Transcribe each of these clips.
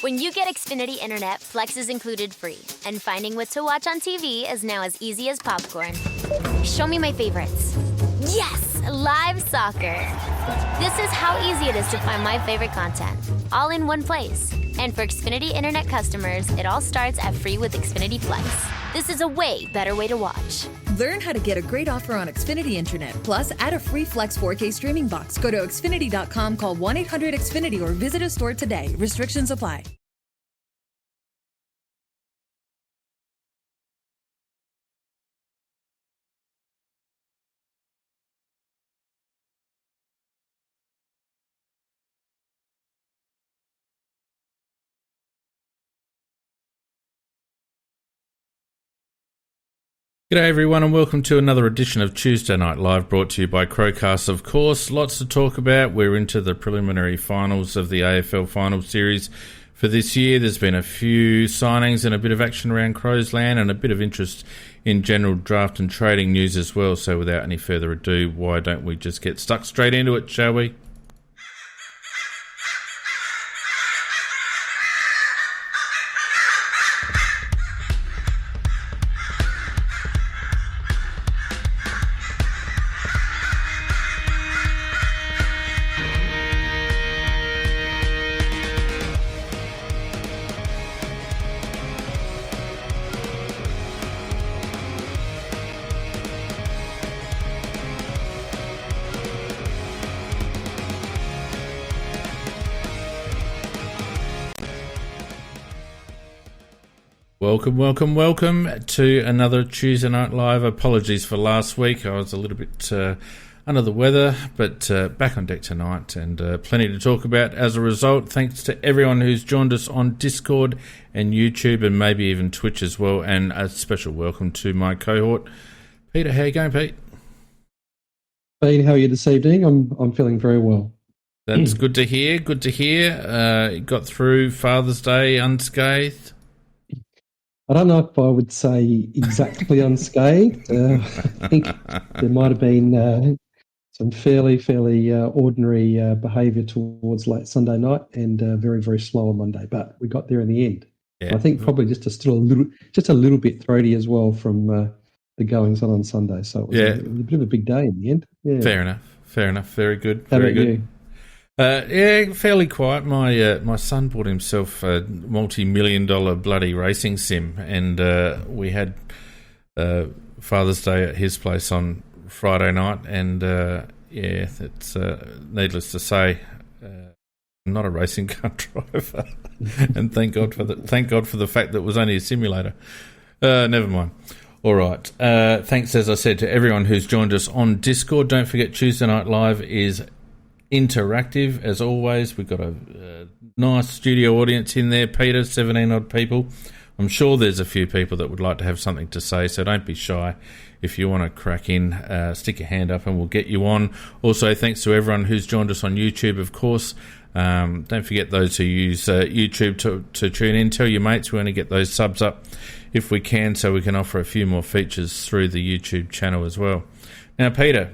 When you get Xfinity Internet, Flex is included free. And finding what to watch on TV is now as easy as popcorn. Show me my favorites. Yes, live soccer. This is how easy it is to find my favorite content, all in one place. And for Xfinity Internet customers, it all starts at free with Xfinity Flex. This is a way better way to watch. Learn how to get a great offer on Xfinity Internet. Plus, add a free Flex 4K streaming box. Go to Xfinity.com, call 1-800-XFINITY, or visit a store today. Restrictions apply. G'day everyone and welcome to another edition of Tuesday Night Live, brought to you by Crowcast, of course. Lots to talk about. We're into the preliminary finals of the AFL Final Series for this year. There's been a few signings and a bit of action around Crows Land and a bit of interest in general draft and trading news as well. So without any further ado, why don't we just get stuck straight into it, shall we? Welcome to another Tuesday Night Live. Apologies for last week. I was a little bit under the weather, but back on deck tonight and plenty to talk about as a result. Thanks to everyone who's joined us on Discord and YouTube and maybe even Twitch as well. And a special welcome to my cohort, Peter. How you going, Pete? Pete, how are you this evening? I'm feeling very well. That's good to hear. Good to hear. Got through Father's Day unscathed. I don't know if I would say exactly unscathed. I think there might have been some fairly ordinary behaviour towards late Sunday night and very, very slow on Monday, but we got there in the end. Yeah. I think probably just a little bit throaty as well from the goings on Sunday. So it was a bit of a big day in the end. Yeah. Fair enough. Very good. How very about good. You? Fairly quiet. My son bought himself a multi-million-dollar bloody racing sim, and we had Father's Day at his place on Friday night, and it's needless to say, I'm not a racing car driver, and thank God for the fact that it was only a simulator. Never mind. All right. Thanks, as I said, to everyone who's joined us on Discord. Don't forget, Tuesday Night Live is interactive as always. We've got a nice studio audience in there, Peter, 17 odd people. I'm sure there's a few people that would like to have something to say, so don't be shy. If you want to crack in, stick your hand up and we'll get you on. Also, thanks to everyone who's joined us on YouTube, of course. Don't forget those who use YouTube to tune in. Tell your mates we want to get those subs up if we can, so we can offer a few more features through the YouTube channel as well. Now, Peter,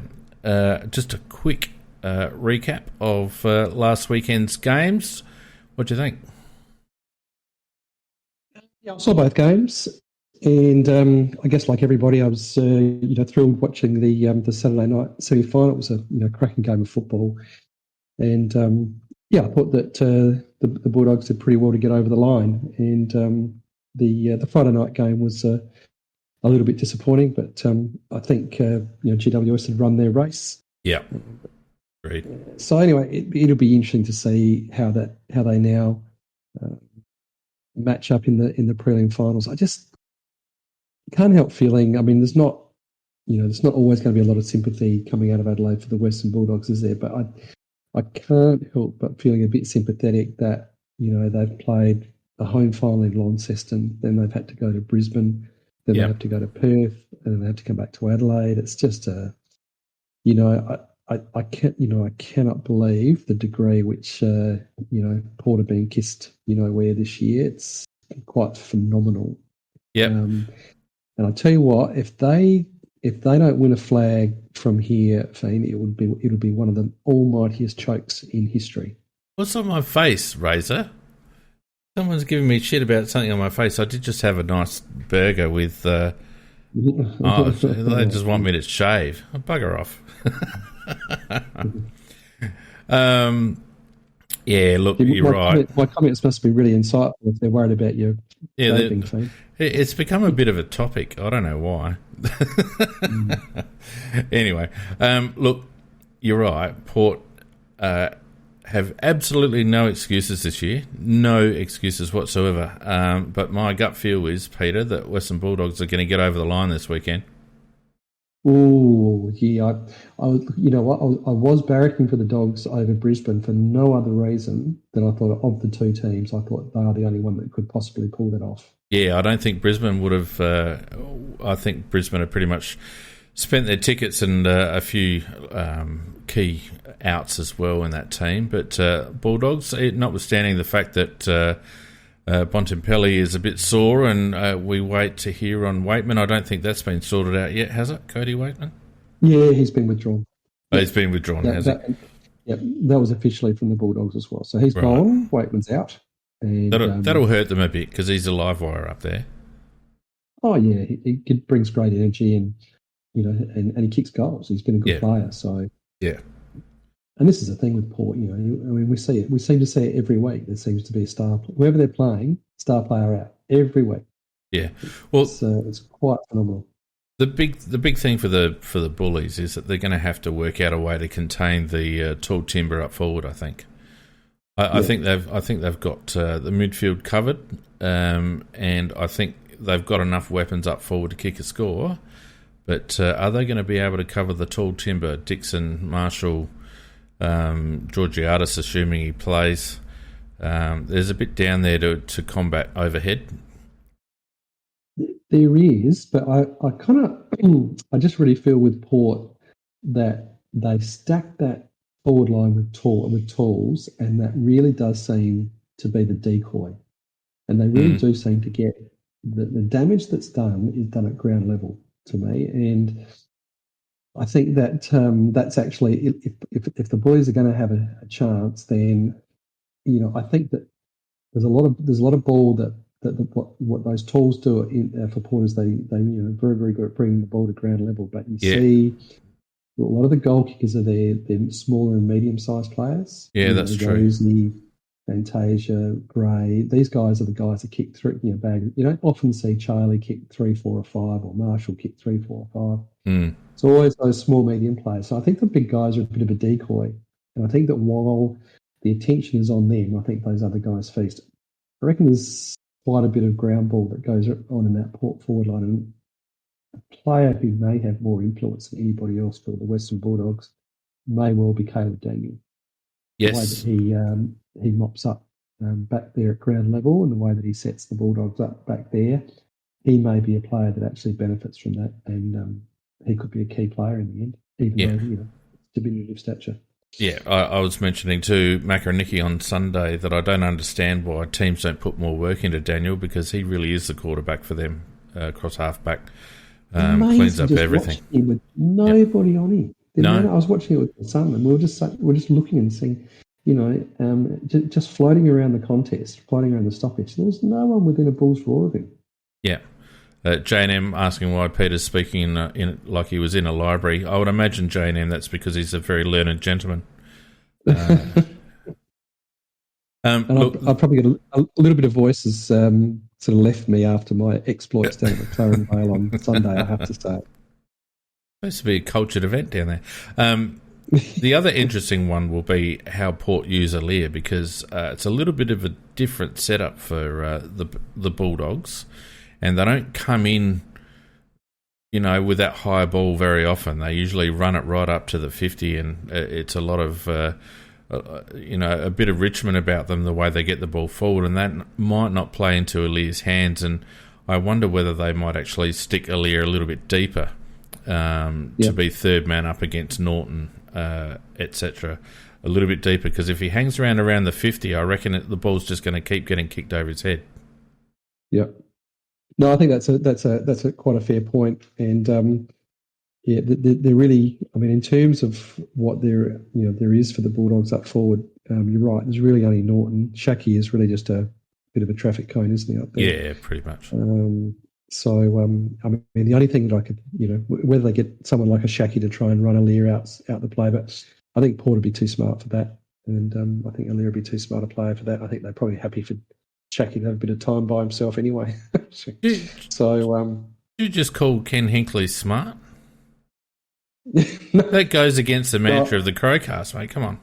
just a quick recap of last weekend's games. What do you think? Yeah, I saw both games, and I guess like everybody, I was thrilled watching the Saturday night semi-final. It was a cracking game of football, and I thought that the Bulldogs did pretty well to get over the line, and the Friday night game was a little bit disappointing, but I think GWS had run their race. Yeah. Great. So anyway, it'll be interesting to see how they now match up in the prelim finals. I just can't help feeling. I mean, there's not always going to be a lot of sympathy coming out of Adelaide for the Western Bulldogs, is there? But I can't help but feeling a bit sympathetic that they've played the home final in Launceston, then they've had to go to Brisbane, then they have to go to Perth, and then they have to come back to Adelaide. It's just I cannot believe the degree which Porter being kissed where this year. It's quite phenomenal. Yeah. And I tell you what, if they don't win a flag from here, Fiend, it'll be one of the almightiest chokes in history. What's on my face, Razor? Someone's giving me shit about something on my face. I did just have a nice burger with. They just want me to shave. Oh, bugger off. Yeah, look, you're right. My comments must be really insightful if they're worried about your vaping thing. It's become a bit of a topic. I don't know why. Anyway, look, you're right. Port have absolutely no excuses this year. No excuses whatsoever. But my gut feel is, Peter, that Western Bulldogs are going to get over the line this weekend. Oh, yeah. You know what? I was barracking for the Dogs over Brisbane for no other reason than I thought of the two teams. I thought they are the only one that could possibly pull that off. Yeah, I don't think Brisbane would have. I think Brisbane have pretty much spent their tickets and a few key outs as well in that team. But Bulldogs, notwithstanding the fact that Bontempelli is a bit sore and we wait to hear on Waitman, I don't think that's been sorted out yet, has it, Cody Waitman? Yeah, he's been withdrawn. Oh, he's been withdrawn, has he? Yeah, that was officially from the Bulldogs as well. So he's gone, Waitman's out. And, that'll hurt them a bit because he's a live wire up there. Oh, yeah, he brings great energy and, you know, and he kicks goals. He's been a good player, so... Yeah. And this is the thing with Port, you know, I mean, we see it. We seem to see it every week. There seems to be a star, whoever they're playing, star player out every week. Yeah, well, it's quite phenomenal. The big thing for the Bullies is that they're going to have to work out a way to contain the tall timber up forward. I think. I think they've got the midfield covered, and I think they've got enough weapons up forward to kick a score. But are they going to be able to cover the tall timber? Dixon, Marshall. Georgiadis, assuming he plays, there's a bit down there to combat overhead. There is, but I kind of I just really feel with Port that they stack that forward line with tools, and that really does seem to be the decoy, and they really do seem to get the damage that's done is done at ground level to me, and I think that that's actually if the boys are going to have a chance, then you know I think that there's a lot of ball that what those tools do for Port is they you know very very good at bringing the ball to ground level. But you see a lot of the goal kickers are they're smaller and medium sized players. Yeah, that's true. Rosie, Fantasia, Gray, these guys are the guys that kick through. You know, you don't often see Charlie kick 3, 4, or 5, or Marshall kick 3, 4, or 5. It's always those small, medium players. So I think the big guys are a bit of a decoy. And I think that while the attention is on them, I think those other guys feast. I reckon there's quite a bit of ground ball that goes on in that Port forward line. And a player who may have more influence than anybody else for the Western Bulldogs may well be Caleb Daniel. Yes. The way that he mops up back there at ground level and the way that he sets the Bulldogs up back there, he may be a player that actually benefits from that. And he could be a key player in the end, even though, you know, diminutive stature. Yeah, I was mentioning to Makarnicki on Sunday that I don't understand why teams don't put more work into Daniel because he really is the quarterback for them, cross halfback, cleans up everything. Him with nobody on him. I was watching it with my son, and we were just looking and seeing, you know, just floating around the contest, floating around the stoppage. There was no one within a bull's roar of him. Yeah. J&M asking why Peter's speaking in like he was in a library. I would imagine J&M that's because he's a very learned gentleman. And I probably got a little bit of voices sort of left me after my exploits down at McLaren Vale on Sunday, I have to say. Supposed to be a cultured event down there. The other interesting one will be how Port use Aaliyah because it's a little bit of a different setup for the Bulldogs. And they don't come in, you know, with that high ball very often. They usually run it right up to the 50, and it's a lot of, you know, a bit of Richmond about them, the way they get the ball forward, and that might not play into Aaliyah's hands. And I wonder whether they might actually stick Aaliyah a little bit deeper to be third man up against Norton, etc. A little bit deeper, because if he hangs around the 50, I reckon the ball's just going to keep getting kicked over his head. Yep. No, I think that's a quite a fair point, and they're really. I mean, in terms of what there is for the Bulldogs up forward, you're right. There's really only Norton. Shaki is really just a bit of a traffic cone, isn't he, up there? Yeah, pretty much. So, I mean, the only thing that I could, whether they get someone like a Shaki to try and run Aliir out the play, but I think Port would be too smart for that. And I think Aliir would be too smart a player for that. I think they're probably happy for Shaki to have a bit of time by himself anyway. So, you just call Ken Hinckley smart? That goes against the mantra of the Crowcast, mate. Come on.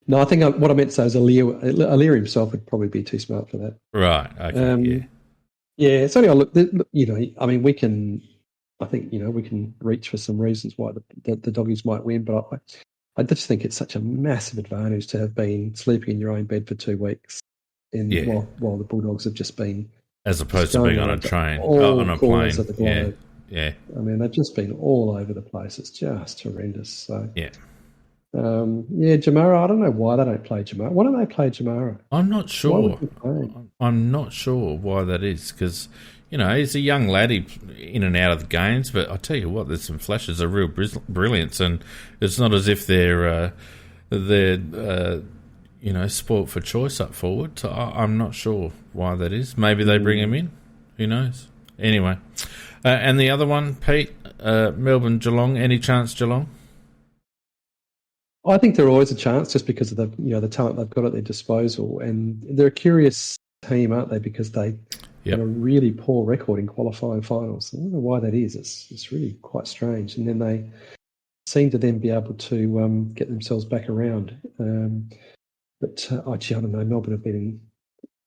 No, I think what I meant to say is Aliir himself would probably be too smart for that. Right. Okay. Yeah. It's only look. I mean, we can. I think we can reach for some reasons why the doggies might win, but I just think it's such a massive advantage to have been sleeping in your own bed for 2 weeks, while the Bulldogs have just been, as opposed to being on a train, on a plane. Of the globe. Yeah. I mean, they've just been all over the place. It's just horrendous. So yeah. Jamara, I don't know why they don't play Jamara. Why don't they play Jamara? I'm not sure. I'm not sure why that is, because, he's a young lad, in and out of the games, but I tell you what, there's some flashes of real brilliance, and it's not as if they're sport for choice up forward. So I'm not sure why that is. Maybe they bring him in. Who knows? Anyway, and the other one, Pete, Melbourne Geelong. Any chance Geelong? I think they're always a chance, just because of the talent they've got at their disposal, and they're a curious team, aren't they? Because they have a really poor record in qualifying finals. I don't know why that is. It's really quite strange. And then they seem to then be able to get themselves back around. But I don't know. Melbourne have been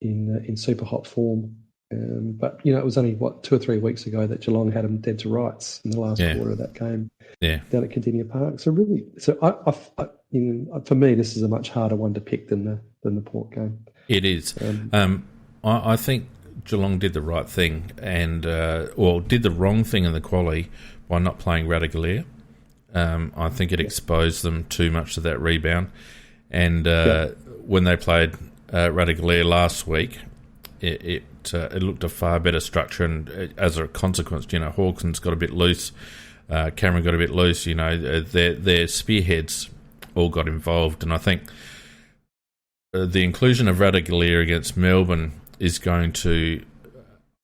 in super hot form. But it was only 2 or 3 weeks ago that Geelong had them dead to rights in the last quarter of that game down at Cardinia Park. So really, for me, this is a much harder one to pick than the Port game. It is. I think Geelong did the right thing and did the wrong thing in the quali by not playing Radagalier. I think it exposed them too much to that rebound. And when they played Radagalier last week, it looked a far better structure, and as a consequence, Hawkins got a bit loose, Cameron got a bit loose. Their spearheads all got involved, and I think the inclusion of Radagalier against Melbourne is going to,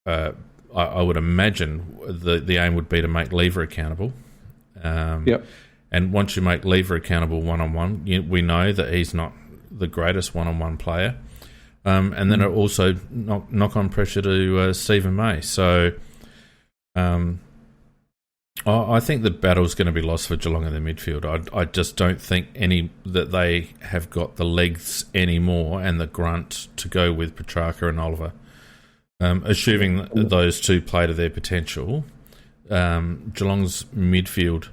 I would imagine, the aim would be to make Lever accountable. And once you make Lever accountable one-on-one, we know that he's not the greatest one-on-one player. And then it also knock-on pressure to Stephen May. So I think the battle's going to be lost for Geelong in the midfield. I just don't think that they have got the legs anymore and the grunt to go with Petrarca and Oliver. Assuming that those two play to their potential, Geelong's midfield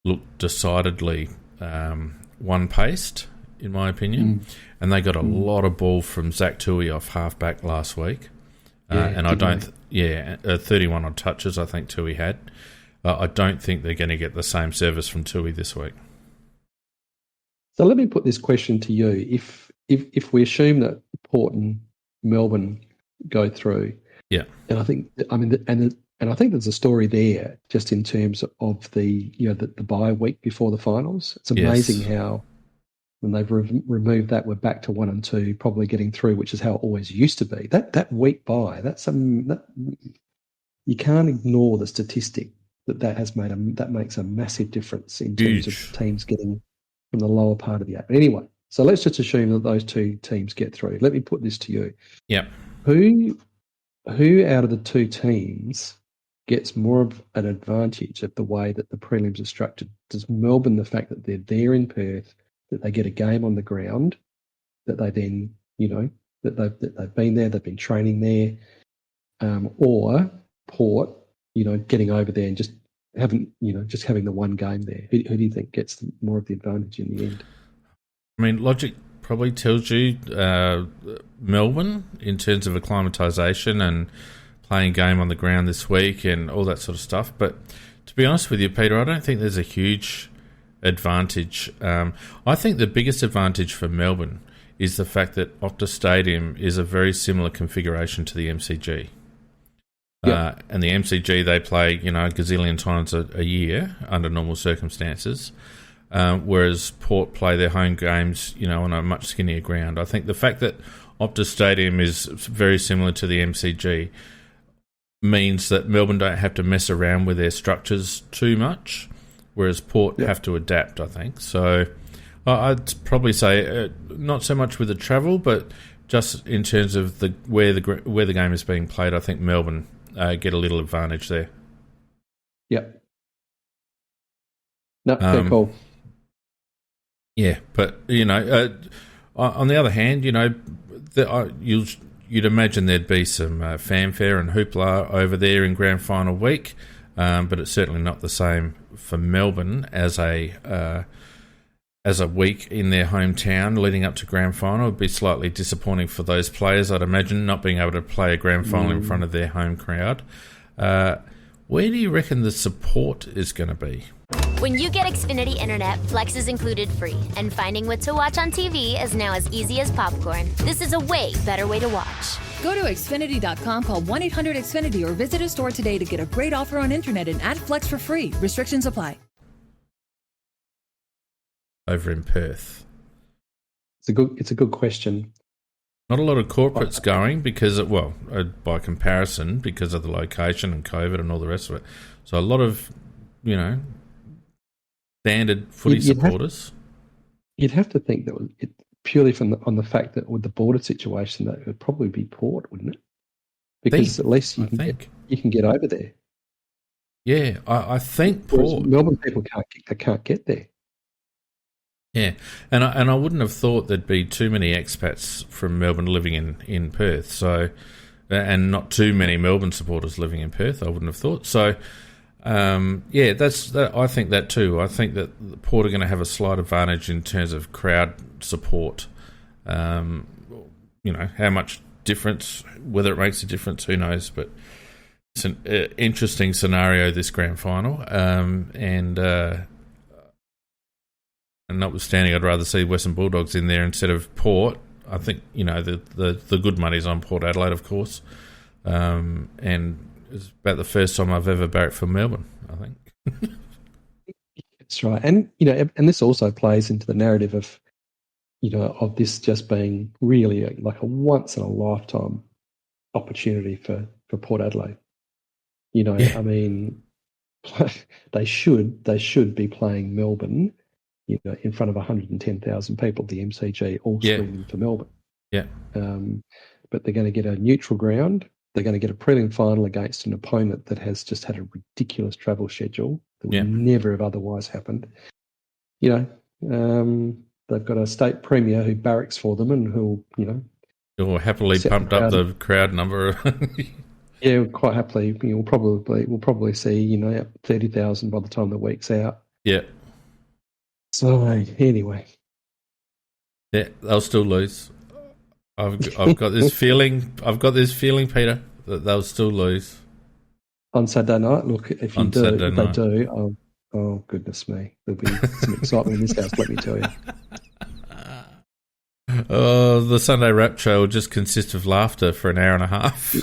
looked decidedly one-paced, in my opinion. And they got a lot of ball from Zach Tui off half-back last week. And I don't... 31 odd touches I think Tui had. I don't think they're going to get the same service from Tui this week. So let me put this question to you. If we assume that Port and Melbourne go through... Yeah. And I think... And I think there's a story there just in terms of the bye week before the finals. It's amazing how... When they've removed that, we're back to 1 and 2, probably getting through, which is how it always used to be. That week by, you can't ignore the statistic that makes a massive difference in terms of teams getting from the lower part of the 8. But anyway, so let's just assume that those two teams get through. Let me put this to you. Yeah. Who out of the two teams gets more of an advantage of the way that the prelims are structured? Does Melbourne, the fact that they're there in Perth, that they get a game on the ground, that they then, that they've been there, they've been training there, or Port, getting over there and just having the one game there? Who do you think gets more of the advantage in the end? I mean, logic probably tells you Melbourne in terms of acclimatisation and playing game on the ground this week and all that sort of stuff. But to be honest with you, Peter, I don't think there's a huge advantage. I think the biggest advantage for Melbourne is the fact that Optus Stadium is a very similar configuration to the MCG. And the MCG they play, a gazillion times a year under normal circumstances, whereas Port play their home games, on a much skinnier ground. I think the fact that Optus Stadium is very similar to the MCG, means that Melbourne don't have to mess around with their structures too much, whereas Port have to adapt, I think. So I'd probably say not so much with the travel, but just in terms of where the game is being played, I think Melbourne get a little advantage there. Yep. No, fair call. Yeah, but on the other hand, you'd imagine there'd be some fanfare and hoopla over there in grand final week, but it's certainly not the same for Melbourne as a week in their hometown leading up to grand final. It'd be slightly disappointing for those players, I'd imagine, not being able to play a grand final in front of their home crowd. Where do you reckon the support is going to be? When you get Xfinity Internet, Flex is included free, and finding what to watch on TV is now as easy as popcorn. This is a way better way to watch. Go to Xfinity.com, call 1-800-XFINITY, or visit a store today to get a great offer on internet and add Flex for free. Restrictions apply. Over in Perth, it's a good question. Not a lot of corporates going because by comparison, because of the location and COVID and all the rest of it. So a lot of, standard footy supporters. You'd have to think that it purely on the fact that with the border situation, that it would probably be Port, wouldn't it? Because at least you can get over there. Yeah, I think Port. Melbourne people can't get there. Yeah, and I wouldn't have thought there'd be too many expats from Melbourne living in Perth. So, and not too many Melbourne supporters living in Perth. I wouldn't have thought. So, I think that too. I think that the Port are going to have a slight advantage in terms of crowd support. How much difference, whether it makes a difference, who knows? But it's an interesting scenario, this grand final, and notwithstanding, I'd rather see Western Bulldogs in there instead of Port. I think, the good money's on Port Adelaide, of course. And it's about the first time I've ever barracked for Melbourne, I think. That's right. And, and this also plays into the narrative of, of this just being really like a once-in-a-lifetime opportunity for Port Adelaide. I mean, they should be playing Melbourne, in front of 110,000 people at the MCG, all screaming for Melbourne. Yeah. But they're going to get a neutral ground. They're going to get a prelim final against an opponent that has just had a ridiculous travel schedule that would never have otherwise happened. They've got a state premier who barracks for them and who'll, or happily pumped up the crowd number. Yeah, quite happily. We'll probably see 30,000 by the time the week's out. Yeah. So anyway, yeah, they'll still lose. I've got this feeling. Peter, that they'll still lose on Saturday night. Look, if they do, oh goodness me, there'll be some excitement in this house. Let me tell you. Oh, the Sunday Rap Show will just consist of laughter for an hour and a half.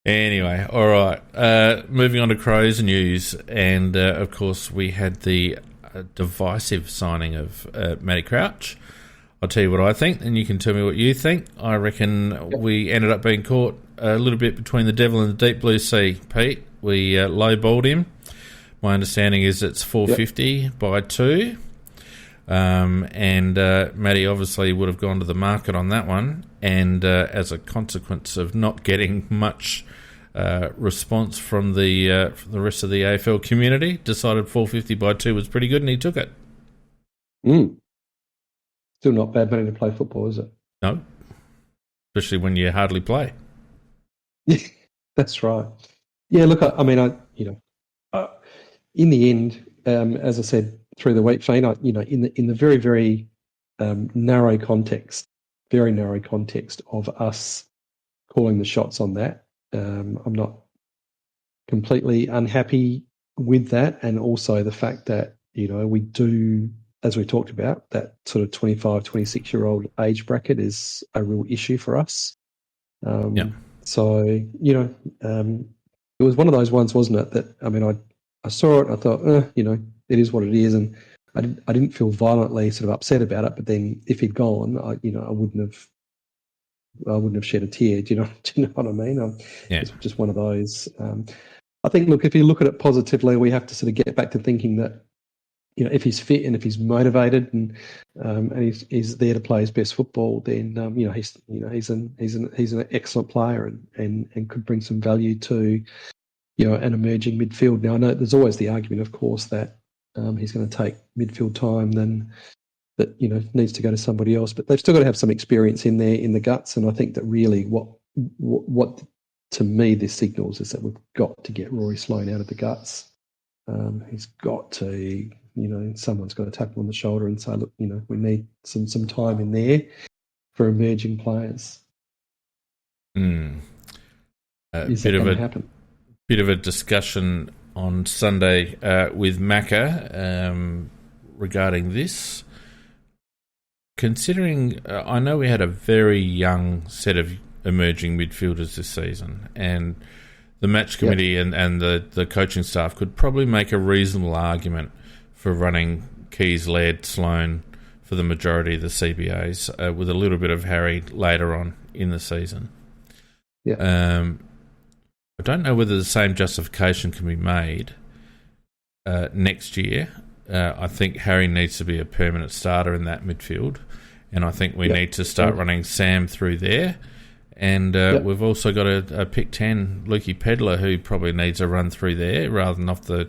Anyway, all right. Moving on to Crows news, and of course we had the divisive signing of Matty Crouch. I'll tell you what I think, and you can tell me what you think. I reckon we ended up being caught a little bit between the devil and the deep blue sea, Pete. We lowballed him. My understanding is it's 450 by 2. And Matty obviously would have gone to the market on that one, and as a consequence of not getting much response from the rest of the AFL community, decided 450 by 2 was pretty good, and he took it. Still not bad money to play football, is it? No, especially when you hardly play. That's right. Yeah, look, I mean, in the end, as I said through the week, Shane, in the very, very narrow context of us calling the shots on that, I'm not completely unhappy with that, and also the fact that we do, as we talked about, that sort of 25, 26-year-old age bracket is a real issue for us. So it was one of those ones, wasn't it? That I saw it, and I thought, it is what it is, and I didn't feel violently sort of upset about it. But then if he'd gone, I wouldn't have shed a tear. Do you know what I mean? It's just one of those. I think, look, if you look at it positively, we have to sort of get back to thinking that, if he's fit and if he's motivated and he's there to play his best football, then he's an excellent player and could bring some value to an emerging midfield. Now I know there's always the argument, of course, that he's going to take midfield time then that needs to go to somebody else, but they've still got to have some experience in the guts. And I think that really what to me this signals is that we've got to get Rory Sloane out of the guts. He's got to. Someone's got to tap him on the shoulder and say, look, we need some time in there for emerging players. Is that going to happen? Bit of a discussion on Sunday with Macca regarding this. Considering, I know we had a very young set of emerging midfielders this season, and the match committee and the coaching staff could probably make a reasonable argument for running Keys, Laird, Sloane for the majority of the CBAs, with a little bit of Harry later on in the season. I don't know whether the same justification can be made next year. I think Harry needs to be a permanent starter in that midfield, and I think we need to start running Sam through there. And we've also got a pick 10, Lukey Pedler, who probably needs a run through there rather than off the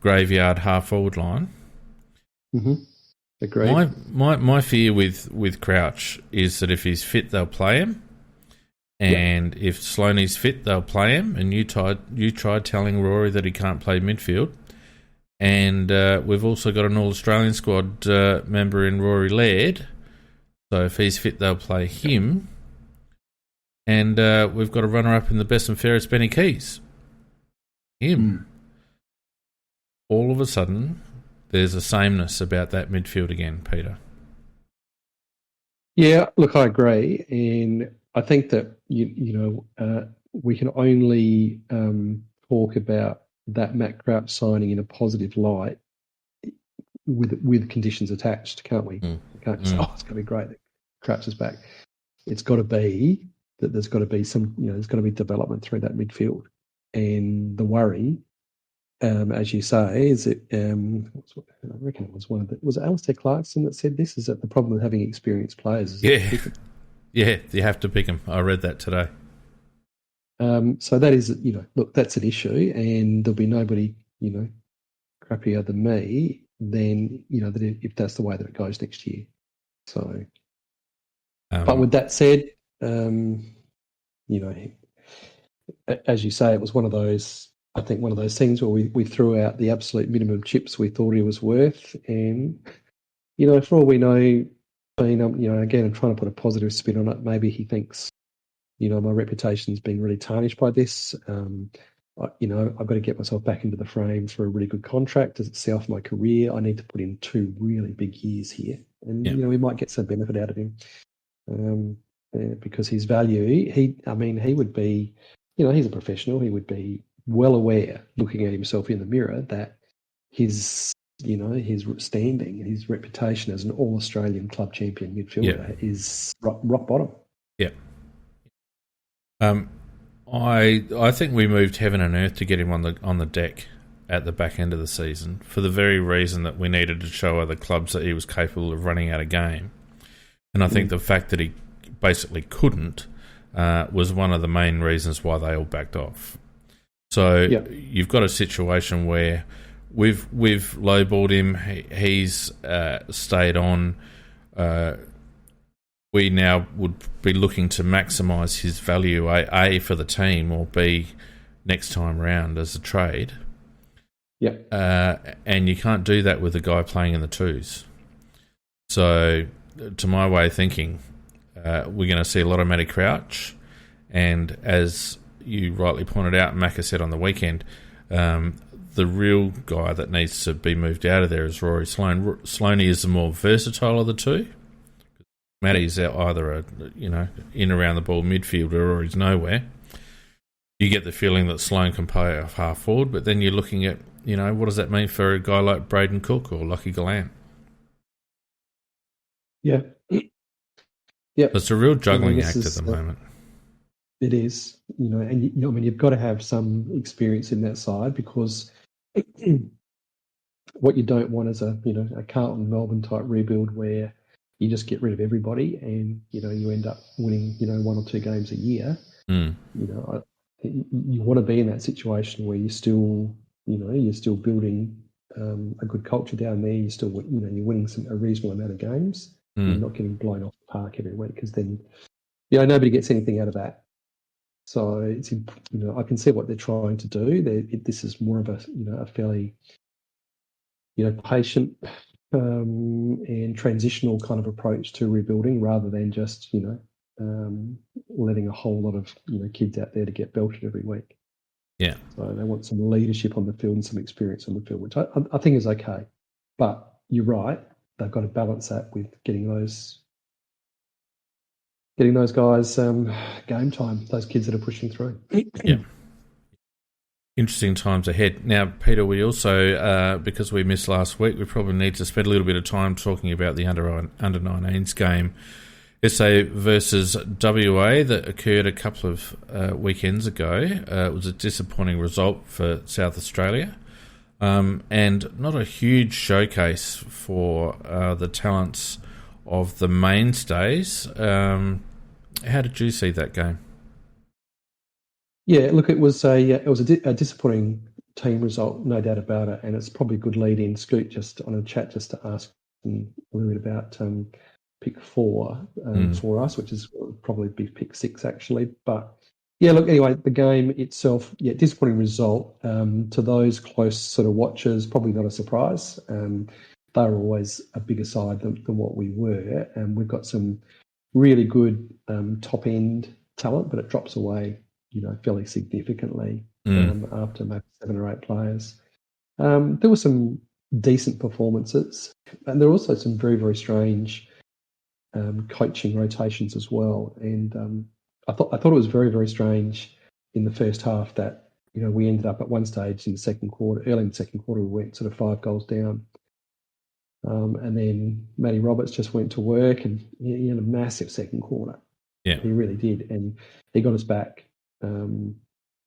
graveyard half-forward line. Mm-hmm. Agreed. My fear with Crouch is that if he's fit, they'll play him. And if Sloaney's fit, they'll play him. And you tried telling Rory that he can't play midfield. And we've also got an All-Australian squad member in Rory Laird. So if he's fit, they'll play him. And we've got a runner-up in the best and fairest, Benny Keys. Him. All of a sudden, there's a sameness about that midfield again, Peter. Yeah, look, I agree. And I think that, we can only talk about that Matt Crouch signing in a positive light with conditions attached, can't we? We can't just, it's going to be great that Crouch is back. It's got to be that there's got to be there's got to be development through that midfield. And the worry, as you say, is it? I reckon it was it Alistair Clarkson that said this? Is that the problem with having experienced players? Yeah, you have to pick them. I read that today. So that is, look, that's an issue, and there'll be nobody, crappier than me. Then that if that's the way that it goes next year. So, but with that said, as you say, it was one of those. I think one of those things where we threw out the absolute minimum chips we thought he was worth, and for all we know, again, I'm trying to put a positive spin on it. Maybe he thinks, my reputation's been really tarnished by this. I've got to get myself back into the frame for a really good contract. Does it see off my career? I need to put in 2 really big years here, and we might get some benefit out of him because his value. He would be, he's a professional. He would be well aware, looking at himself in the mirror, that his standing, his reputation as an All-Australian club champion midfielder is rock bottom. Yeah. I think we moved heaven and earth to get him on the deck at the back end of the season for the very reason that we needed to show other clubs that he was capable of running out a game. And I think the fact that he basically couldn't was one of the main reasons why they all backed off. So you've got a situation where we've lowballed him. He's stayed on. We now would be looking to maximise his value, A, for the team, or B, next time round as a trade. And you can't do that with a guy playing in the twos. So, to my way of thinking, we're going to see a lot of Matty Crouch, and as you rightly pointed out, Macca said on the weekend, the real guy that needs to be moved out of there is Rory Sloane. Sloaney is the more versatile of the two. Matty's either in around the ball midfielder or he's nowhere. You get the feeling that Sloane can play off half forward, but then you're looking at, what does that mean for a guy like Braden Cook or Lachie Gallant? Yeah. Yep. It's a real juggling this act at is, the moment. It is, and I mean, you've got to have some experience in that side, because what you don't want is a Carlton Melbourne type rebuild where you just get rid of everybody and you end up winning one or two games a year. Mm. You want to be in that situation where you're still building a good culture down there. You're still you're winning a reasonable amount of games. You're not getting blown off the park every week, because then nobody gets anything out of that. So it's I can see what they're trying to do. This is more of a fairly patient and transitional kind of approach to rebuilding, rather than just letting a whole lot of kids out there to get belted every week. Yeah. So they want some leadership on the field and some experience on the field, which I think is okay. But you're right; they've got to balance that with getting those guys game time. Those kids that are pushing through. Yeah. Interesting times ahead. Now, Peter, we also, because we missed last week, we probably need to spend a little bit of time talking about the under-19s game, SA versus WA, that occurred a couple of weekends ago. It was a disappointing result for South Australia, and not a huge showcase for the talents of the mainstays. How did you see that game? Yeah, look, it was a disappointing team result, no doubt about it, and it's probably a good lead in, Scoot, just on a chat, just to ask a little bit about pick 4 for us, which is probably be pick 6 actually. But yeah, look, anyway, the game itself, disappointing result. To those close sort of watchers, probably not a surprise. They were always a bigger side than what we were, and we've got some really good top end talent, but it drops away fairly significantly after maybe 7 or 8 players. There were some decent performances, and there were also some very, very strange coaching rotations as well. And I thought it was very, very strange in the first half that we ended up at one stage in the second quarter, early in the second quarter, we went sort of 5 goals down. And then Matty Roberts just went to work, and he had a massive second quarter. Yeah, he really did, and he got us back. I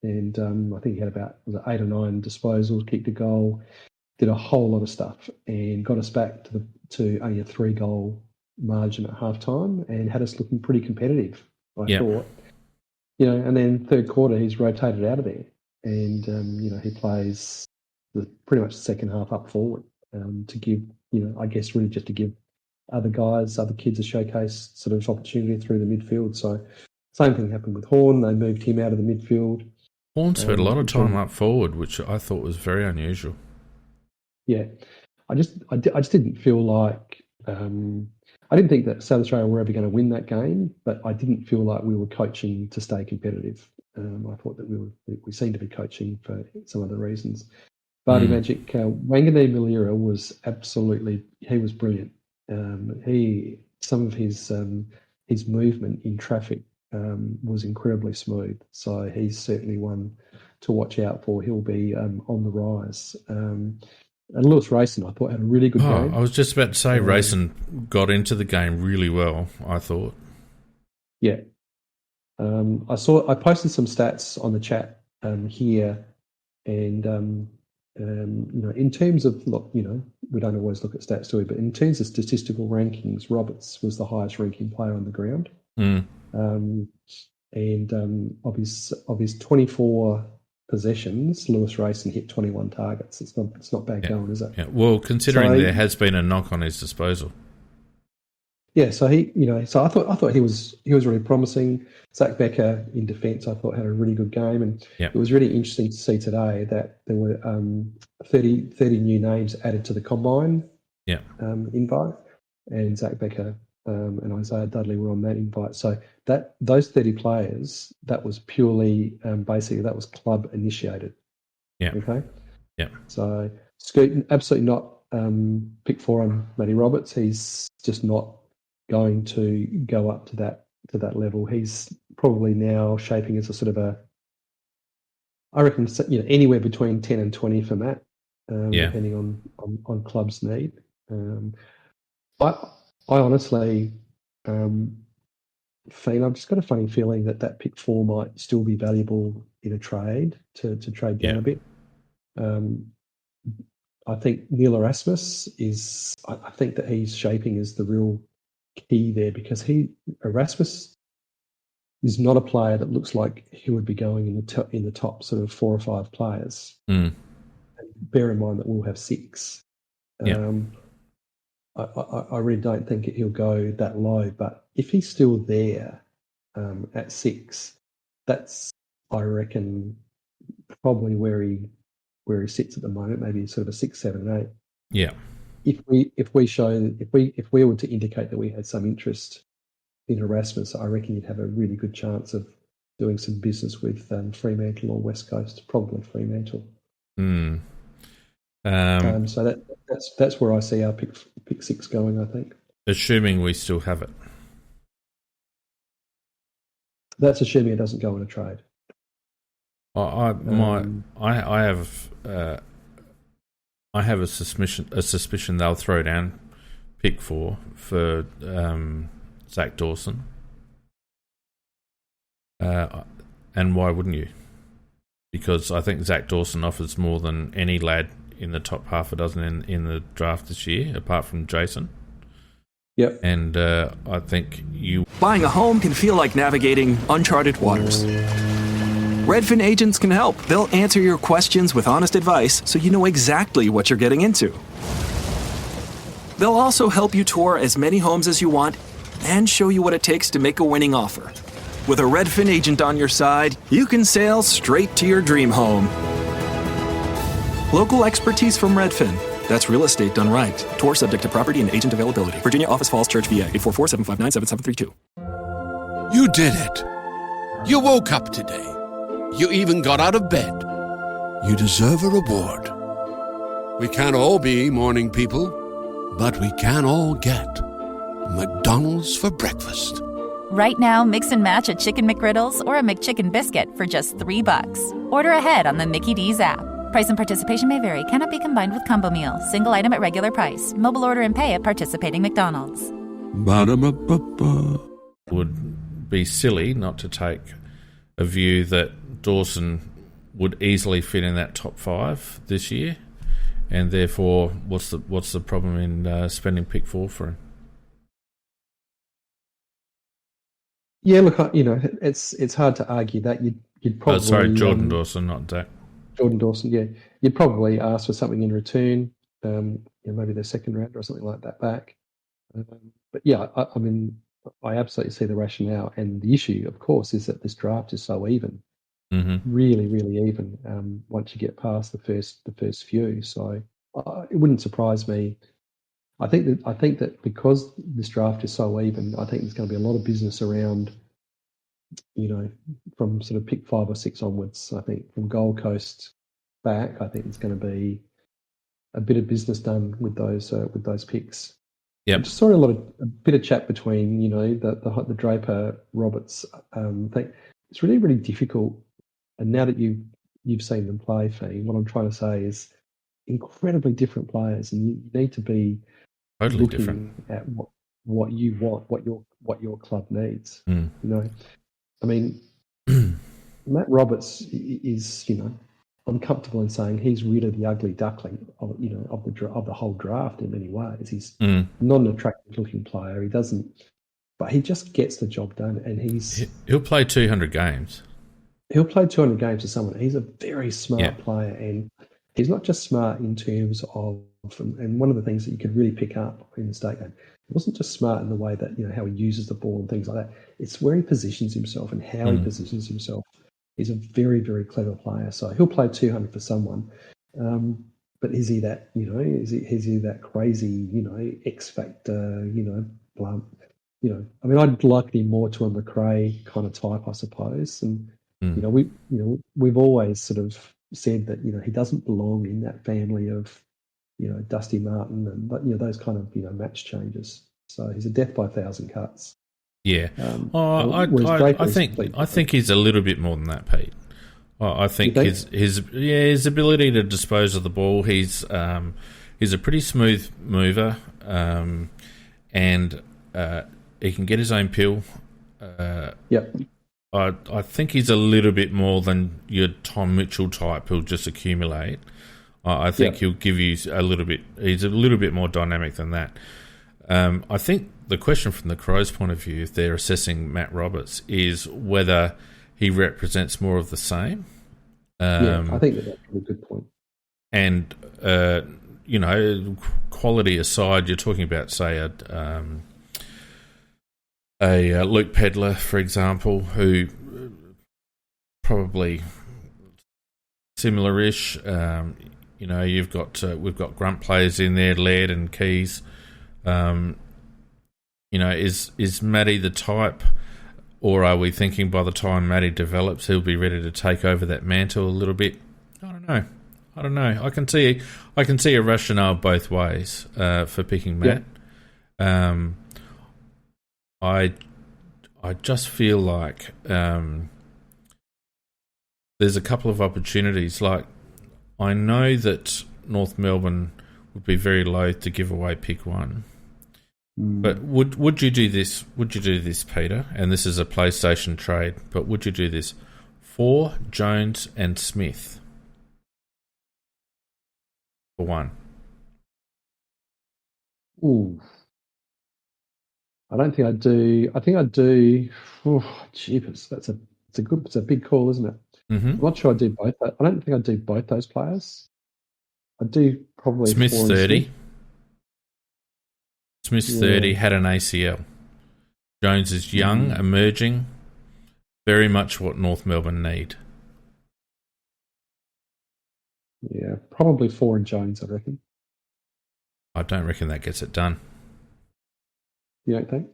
think he had about 8 or 9 disposals, kicked a goal, did a whole lot of stuff, and got us back to only a 3-goal margin at half time, and had us looking pretty competitive, I thought. And then third quarter he's rotated out of there, and he plays pretty much the second half up forward to give I guess really just to give other kids a showcase sort of opportunity through the midfield. So same thing happened with Horn. They moved him out of the midfield. Horn spent a lot of time up forward, which I thought was very unusual. Yeah, I just didn't feel like I didn't think that South Australia were ever going to win that game, but I didn't feel like we were coaching to stay competitive. I thought that we seemed to be coaching for some other reasons. Barty Magic, Wangani Malira was he was brilliant. Some of his movement in traffic was incredibly smooth. So he's certainly one to watch out for. He'll be on the rise. And Lewis Rayson, I thought, had a really good game. I was just about to say Rayson got into the game really well, I thought. Yeah. I posted some stats on the chat here, and in terms of we don't always look at stats, do we? But in terms of statistical rankings, Roberts was the highest ranking player on the ground. Of his 24 possessions, Lewis Rayson hit 21 targets. It's not bad going, is it? Yeah. Well, considering there has been a knock on his disposal. Yeah, so I thought he was really promising. Zach Becker in defence, I thought, had a really good game, and it was really interesting to see today that there were 30 new names added to the combine invite, and Zach Becker and Isaiah Dudley were on that invite. So those 30 players, that was purely basically that was club initiated. Yeah. Okay. Yeah. So Scoot, absolutely not pick 4 on Matty Roberts. He's just not going to go up to that level. He's probably now shaping as a sort of I reckon anywhere between 10 and 20 for Matt, depending on club's need. I honestly, I've just got a funny feeling that pick 4 might still be valuable in a trade to trade down Yeah. a bit. I think Neil Erasmus is. I think that he's shaping as the real key there because Erasmus is not a player that looks like he would be going in the top sort of 4 or 5 players. Mm. Bear in mind that we'll have 6. Yeah. I really don't think he'll go that low, but if he's still there at 6, that's, I reckon, probably where he sits at the moment. Maybe sort of a 6, 7, 8. Yeah. If we were to indicate that we had some interest in Erasmus, I reckon you'd have a really good chance of doing some business with Fremantle or West Coast, probably Fremantle. Mm. So that's where I see our pick 6 going, I think. Assuming we still have it. That's assuming it doesn't go in a trade. I have a suspicion they'll throw down pick 4 for Zach Dawson. And why wouldn't you? Because I think Zach Dawson offers more than any lad in the top half a dozen in the draft this year, apart from Jason. Yep. And I think Buying a home can feel like navigating uncharted waters. Redfin agents can help. They'll answer your questions with honest advice so you know exactly what you're getting into. They'll also help you tour as many homes as you want and show you what it takes to make a winning offer. With a Redfin agent on your side, you can sail straight to your dream home. Local expertise from Redfin. That's real estate done right. Tour subject to property and agent availability. Virginia Office Falls Church, VA, 844-759-7732. You did it. You woke up today. You even got out of bed. You deserve a reward. We can't all be morning people, but we can all get McDonald's for breakfast. Right now, mix and match a Chicken McGriddles or a McChicken biscuit for just $3. Order ahead on the Mickey D's app. Price and participation may vary. Cannot be combined with combo meal. Single item at regular price. Mobile order and pay at participating McDonald's. Ba-da-ba-ba-ba. would be silly not to take a view that Dawson would easily fit in that top 5 this year, and therefore, what's the problem in spending pick 4 for him? Yeah, look, it's hard to argue that you'd probably. Jordan Dawson, not Dak. Jordan Dawson, yeah, you'd probably ask for something in return, maybe their second round or something like that back. But yeah, I mean, I absolutely see the rationale, and the issue, of course, is that this draft is so even, really, really even. Once you get past the first few, so it wouldn't surprise me. I think that because this draft is so even, I think there's going to be a lot of business around, from sort of pick 5 or 6 onwards. I think from Gold Coast back, I think there's going to be a bit of business done with those picks. Yeah, just saw a bit of chat between the Draper Roberts thing. It's really, really difficult. And now that you've seen them play, Fee, what I'm trying to say is incredibly different players, and you need to be totally looking different at what you want, what your club needs. I mean, Matt Roberts is, I'm comfortable in saying he's really the ugly duckling of the whole draft in many ways. He's not an attractive looking player. He doesn't, but he just gets the job done, and he'll play 200 games. He'll play 200 games for someone. He's a very smart player, and he's not just smart in terms of, and one of the things that you could really pick up in the state game, he wasn't just smart in the way that, how he uses the ball and things like that. It's where he positions himself and how he positions himself. He's a very, very clever player. So he'll play 200 for someone. But is he that, is he that crazy, X factor, blunt? I mean, I'd liken him more to a McRae kind of type, I suppose. And, we've always sort of said that, he doesn't belong in that family of, Dusty Martin and those kind of match changes. So he's a death by 1,000 cuts. Yeah, I think he's a little bit more than that, Pete. I think his ability to dispose of the ball. He's a pretty smooth mover, and he can get his own pill. Yep. I think he's a little bit more than your Tom Mitchell type who'll just accumulate. I think he'll give you a little bit. He's a little bit more dynamic than that. I think the question from the Crows' point of view, if they're assessing Matt Roberts, is whether he represents more of the same. I think that's a good point. And quality aside, you're talking about, say, a Luke Pedler, for example, who probably similar-ish. We've got grunt players in there, Laird and Keys. Is Matty the type, or are we thinking by the time Matty develops, he'll be ready to take over that mantle a little bit? I don't know. I can see a rationale both ways for picking Matt. Yeah. I just feel like there's a couple of opportunities. Like, I know that North Melbourne would be very loath to give away pick 1. But would you do this? Would you do this, Peter? And this is a PlayStation trade. But would you do this for Jones and Smith for 1? Ooh, I don't think I'd do. I think I'd do. Oh, jeepers, it's a big call, isn't it? Mm-hmm. I'm not sure I'd do both. I don't think I'd do both those players. I'd do probably Smith's 30. Smith. Smith's 30, had an ACL. Jones is young, emerging, very much what North Melbourne need. Yeah, probably 4 and Jones, I reckon. I don't reckon that gets it done. You don't think?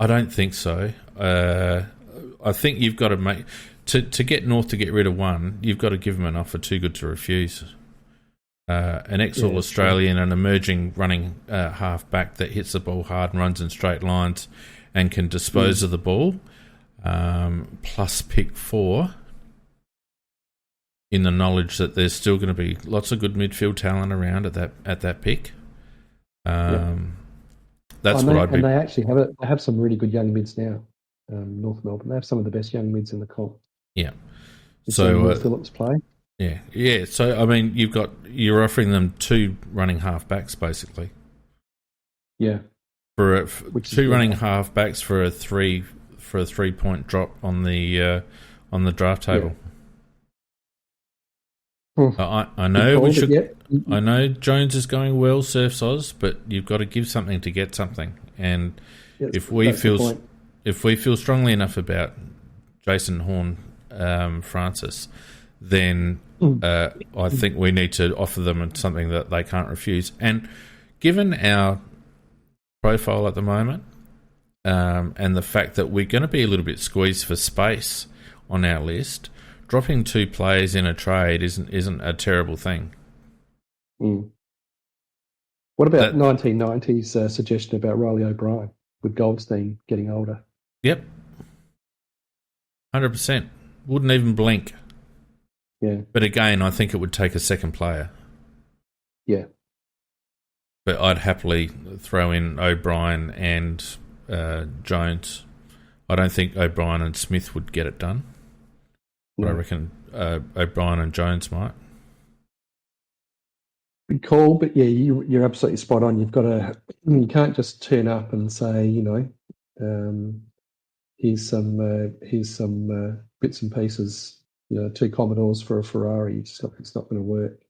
I don't think so. I think you've got to make... To get North to get rid of 1, you've got to give them an offer too good to refuse. An ex-All-Australian, an emerging running half-back that hits the ball hard and runs in straight lines and can dispose of the ball, plus pick 4, in the knowledge that there's still going to be lots of good midfield talent around at that pick. That's what I'd be... And they actually have some really good young mids now, North Melbourne. They have some of the best young mids in the comp. Yeah. So Phillips play. Yeah. So I mean, you're offering them 2 running half-backs basically. Yeah. For 2 running half-backs for a 3-point drop on the draft table. Yeah. I know we should. I know Jones is going well, Surfs Oz, but you've got to give something to get something. And if we feel strongly enough about Jason Horn Francis, then I think we need to offer them something that they can't refuse. And given our profile at the moment, and the fact that we're going to be a little bit squeezed for space on our list, dropping 2 players in a trade isn't a terrible thing. What about 1990s suggestion about Riley O'Brien with Goldstein getting older? Yep. 100%. Wouldn't even blink. Yeah. But again, I think it would take a second player. Yeah. But I'd happily throw in O'Brien and Jones. I don't think O'Brien and Smith would get it done. But I reckon O'Brien and Jones might. Good call, but yeah, you're absolutely spot on. You can't just turn up and say, here's some bits and pieces, 2 Commodores for a Ferrari. It's not going to work.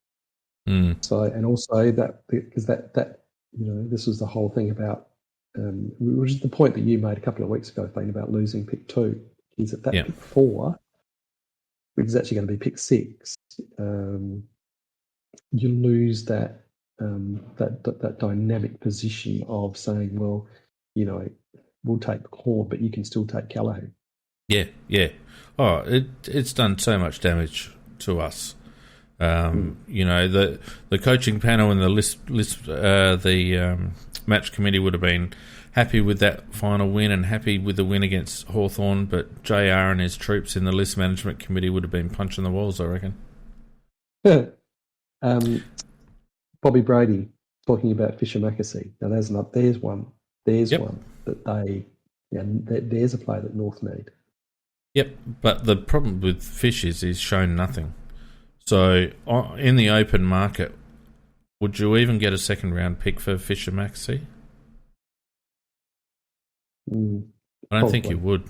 So, and also that, because that this was the whole thing about, which is the point that you made a couple of weeks ago, Thane, about losing pick 2, is that pick 4, which is actually going to be pick 6, you lose that dynamic position of saying, well, we'll take Horn, but you can still take Callaghan. Yeah. Oh, it's done so much damage to us. The coaching panel and the match committee would have been happy with that final win and happy with the win against Hawthorn, but JR and his troops in the list management committee would have been punching the walls, I reckon. Bobby Brady talking about Fisher Mackesy. Now there's one. there's Yep. one that there's a player that North need. Yep, but the problem with Fish is he's shown nothing. So in the open market, would you even get a second round pick for Fisher Maxey? I don't think you would.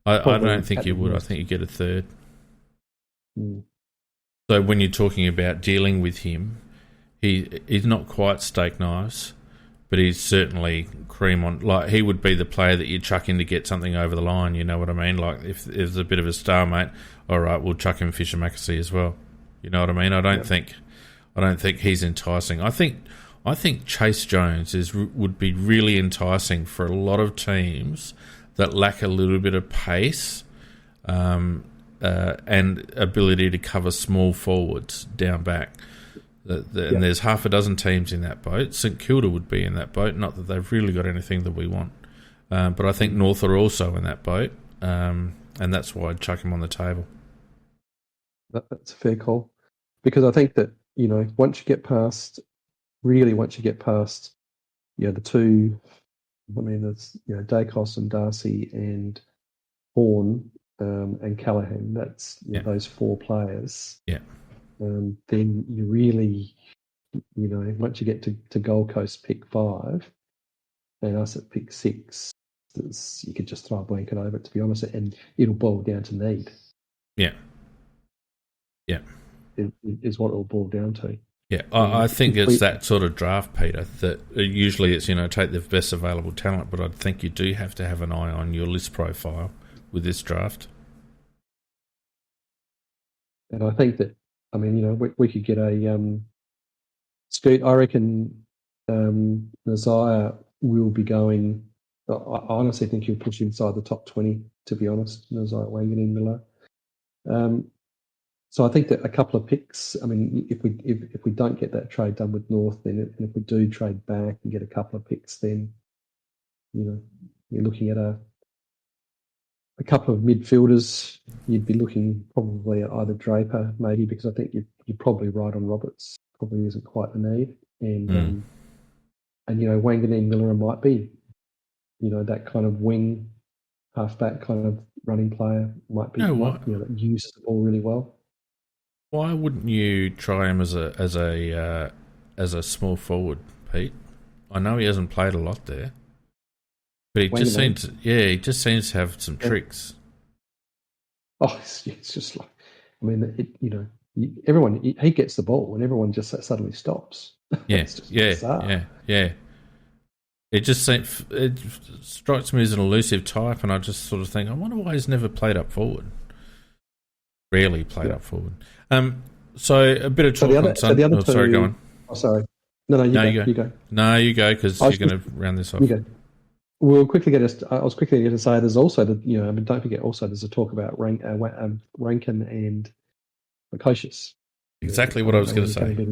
I don't think you would. I think you get a third. So when you're talking about dealing with him, he's not quite steak knives, but he's certainly cream on. Like, he would be the player that you chuck in to get something over the line. You know what I mean? Like, if there's a bit of a stalemate, all right, we'll chuck in Fisher Maxey as well. You know what I mean? I don't think he's enticing. I think Chase Jones would be really enticing for a lot of teams that lack a little bit of pace and ability to cover small forwards down back. And there's half a dozen teams in that boat. St Kilda would be in that boat. Not that they've really got anything that we want. But I think North are also in that boat. And that's why I'd chuck him on the table. That's a fair call. Because I think that, once you get past, the two, there's, Dacos and Darcy and Horn and Callaghan. That's those four players. Yeah. Then you really, once you get to Gold Coast pick 5 and us at pick 6, you could just throw a blanket over it, to be honest, and it'll boil down to need. Yeah. Yeah. Is what it'll boil down to. Yeah, I think it's that sort of draft, Peter, that usually it's, take the best available talent, but I think you do have to have an eye on your list profile with this draft. And I think that, we could get a Scoot. I reckon Nazire will be going. I honestly think he'll push inside the top 20. To be honest, Nazire Wanganeen Miller. So I think that a couple of picks. If we don't get that trade done with North, then and if we do trade back and get a couple of picks, then you're looking at a couple of midfielders. You'd be looking probably at either Draper, maybe, because I think you're probably right on Roberts. Probably isn't quite the need, and Wanganeen Miller might be, that kind of wing, halfback kind of running player might be. That uses the ball really well. Why wouldn't you try him as a small forward, Pete? I know he hasn't played a lot there, but he just seems to have some tricks. Oh, it's just like, everyone, he gets the ball and everyone just suddenly stops. Yeah, yeah. It strikes me as an elusive type, and I just sort of think, I wonder why he's never played up forward. Rarely played up forward. So a bit of talk on Sunday. Sorry, go on. Oh, sorry. No, you go. No, you go, because you're going to round this off. You go. We'll quickly get. I was quickly going to say there's also don't forget also there's a talk about Rankin and Lukosius. Exactly what I was going to say.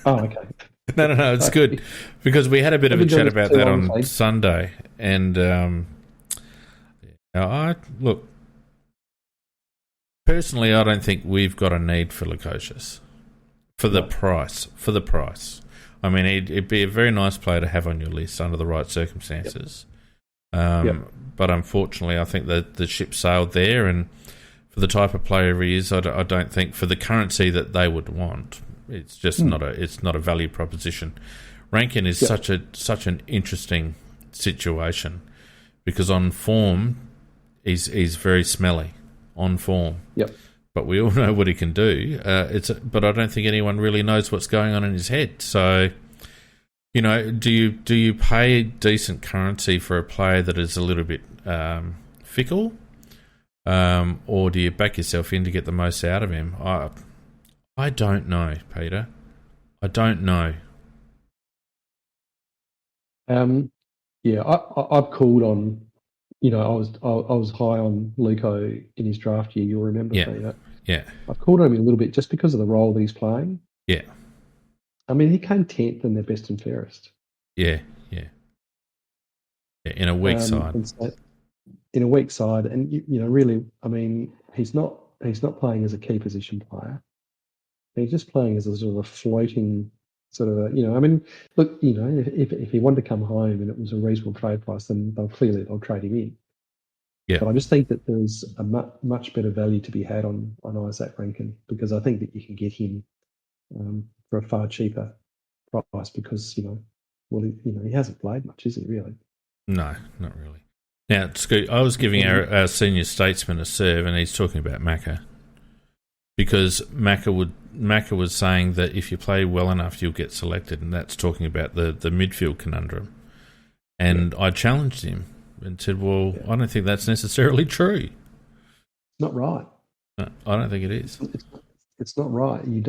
Oh, okay. No, it's good because we had a bit of a chat about that on Sunday, and look. Personally, I don't think we've got a need for Lukosius for the price. It'd be a very nice player to have on your list under the right circumstances. But unfortunately, I think that the ship sailed there, and for the type of player he is, I don't think for the currency that they would want, it's just not a value proposition. Rankin is such an interesting situation because on form, he's very smelly. On form. Yep. But we all know what he can do. But I don't think anyone really knows what's going on in his head. So, do you pay decent currency for a player that is a little bit fickle, or do you back yourself in to get the most out of him? I don't know, Peter. I don't know. I've called on. I was high on Luco in his draft year. You'll remember that. Yeah. I've called on him a little bit just because of the role that he's playing. Yeah. He came 10th in their best and fairest. Yeah. In a weak side. In a weak side, and really, he's not playing as a key position player. He's just playing as a sort of a floating sort of look, if he wanted to come home and it was a reasonable trade price, then they'll trade him in. Yeah. But I just think that there's a much better value to be had on Isaac Rankin, because I think that you can get him for a far cheaper price, because he hasn't played much, is he really? No, not really. Now, Scoot, I was giving our senior statesman a serve, and he's talking about Macca, because Macca was saying that if you play well enough, you'll get selected, and that's talking about the midfield conundrum. And I challenged him and said, "Well, I don't think that's necessarily true." Not right. No, I don't think it is. It's not right. You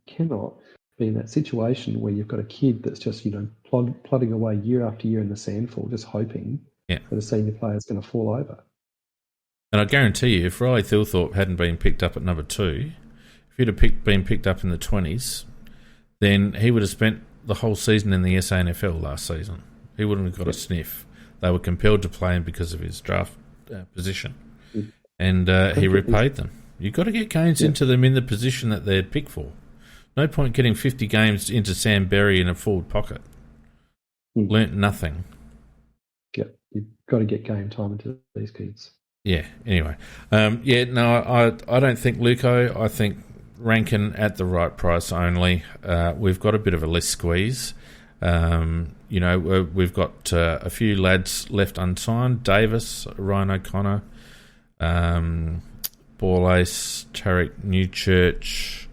cannot be in that situation where you've got a kid that's just plodding away year after year in the sandfall, just hoping that a senior player is going to fall over. And I guarantee you, if Riley Thilthorpe hadn't been picked up at number 2, if he'd have been picked up in the 20s, then he would have spent the whole season in the SANFL last season. He wouldn't have got a sniff. They were compelled to play him because of his draft position, and he repaid them. You've got to get games into them in the position that they're picked for. No point getting 50 games into Sam Berry in a forward pocket. Learnt nothing. You've got to get game time into these kids. Yeah, anyway. I don't think Luco. I think Rankin at the right price only. We've got a bit of a list squeeze. We've got a few lads left unsigned. Davis, Ryan O'Connor, Borlace, Tarek Newchurch.